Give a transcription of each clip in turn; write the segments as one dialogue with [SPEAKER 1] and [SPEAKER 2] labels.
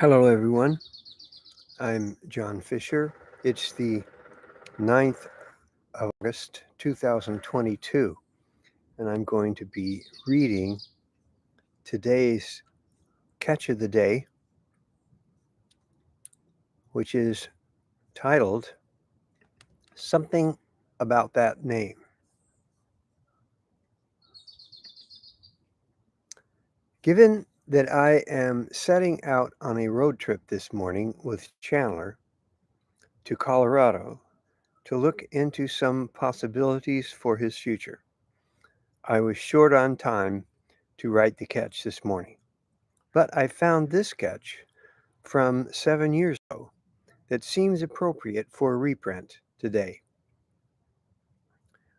[SPEAKER 1] Hello, everyone. I'm John Fisher. It's the 9th of August, 2022, and I'm going to be reading today's Catch of the Day, which is titled Something About That Name. Given that I am setting out on a road trip this morning with Chandler to Colorado to look into some possibilities for his future, I was short on time to write the catch this morning. But I found this sketch from 7 years ago that seems appropriate for reprint today.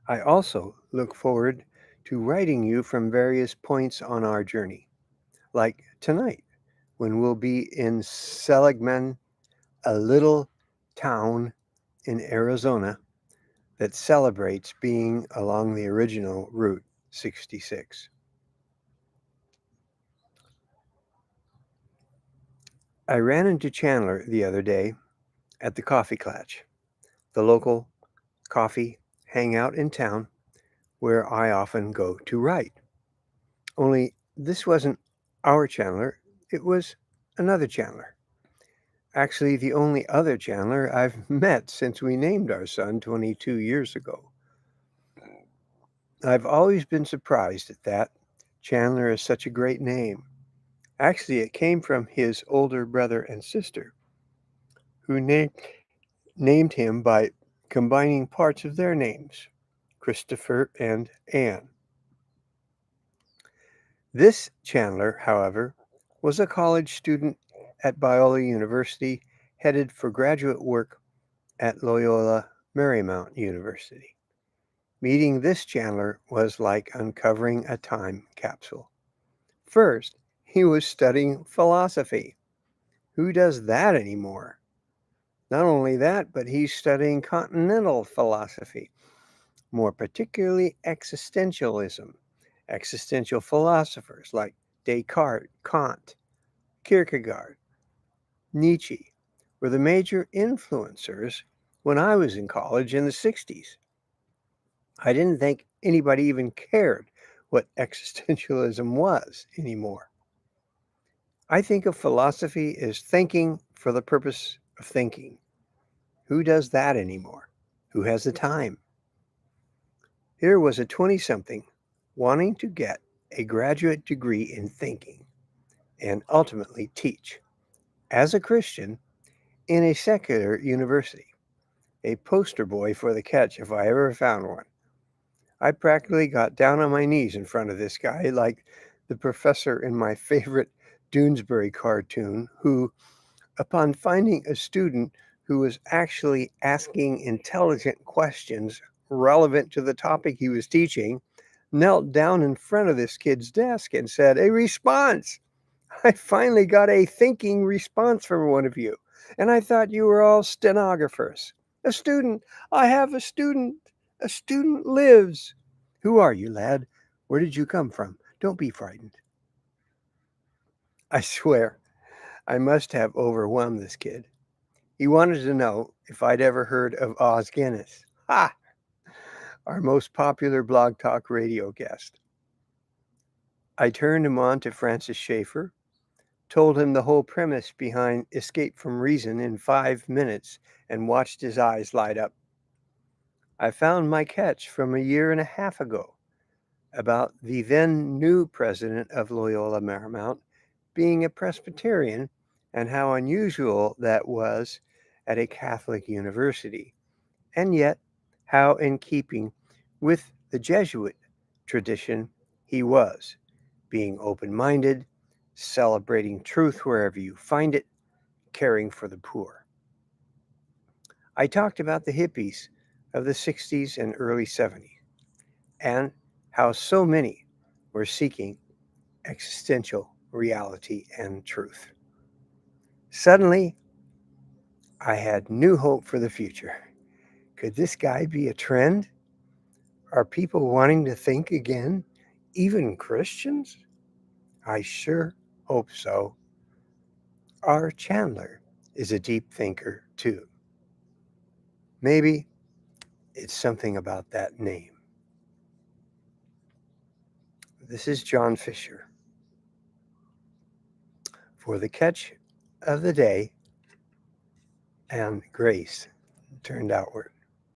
[SPEAKER 1] I also look forward to writing you from various points on our journey, like tonight when we'll be in Seligman, a little town in Arizona that celebrates being along the original Route 66. I ran into Chandler the other day at the Coffee Klatch, the local coffee hangout in town where I often go to write. Only this wasn't our Chandler, it was another Chandler. Actually, the only other Chandler I've met since we named our son 22 years ago. I've always been surprised at that. Chandler is such a great name. Actually, it came from his older brother and sister, who named him by combining parts of their names, Christopher and Anne. This Chandler, however, was a college student at Biola University headed for graduate work at Loyola Marymount University. Meeting this Chandler was like uncovering a time capsule. First, he was studying philosophy. Who does that anymore? Not only that, but he's studying continental philosophy, more particularly existentialism. Existential philosophers like Descartes, Kant, Kierkegaard, Nietzsche were the major influencers when I was in college in the 60s. I didn't think anybody even cared what existentialism was anymore. I think of philosophy as thinking for the purpose of thinking. Who does that anymore? Who has the time? Here was a 20 something wanting to get a graduate degree in thinking and ultimately teach as a Christian in a secular university. A poster boy for the catch if I ever found one. I practically got down on my knees in front of this guy, like the professor in my favorite Doonesbury cartoon, who, upon finding a student who was actually asking intelligent questions relevant to the topic he was teaching, knelt down in front of this kid's desk and said, "A response! I finally got a thinking response from one of you, and I thought you were all stenographers. A student! I have a student! A student lives! Who are you, lad? Where did you come from? Don't be frightened." I swear, I must have overwhelmed this kid. He wanted to know if I'd ever heard of Oz Guinness. Ha! Our most popular Blog Talk radio guest. I turned him on to Francis Schaeffer, told him the whole premise behind Escape from Reason in 5 minutes, and watched his eyes light up. I found my catch from a year and a half ago about the then new president of Loyola Marymount being a Presbyterian and how unusual that was at a Catholic university, and yet how in keeping with the Jesuit tradition he was, being open minded, celebrating truth wherever you find it, caring for the poor. I talked about the hippies of the 60s and early 70s and how so many were seeking existential reality and truth. Suddenly, I had new hope for the future. Could this guy be a trend? Are people wanting to think again? Even Christians? I sure hope so. Our Chandler is a deep thinker, too. Maybe it's something about that name. This is John Fisher for the catch of the day, and grace turned outward.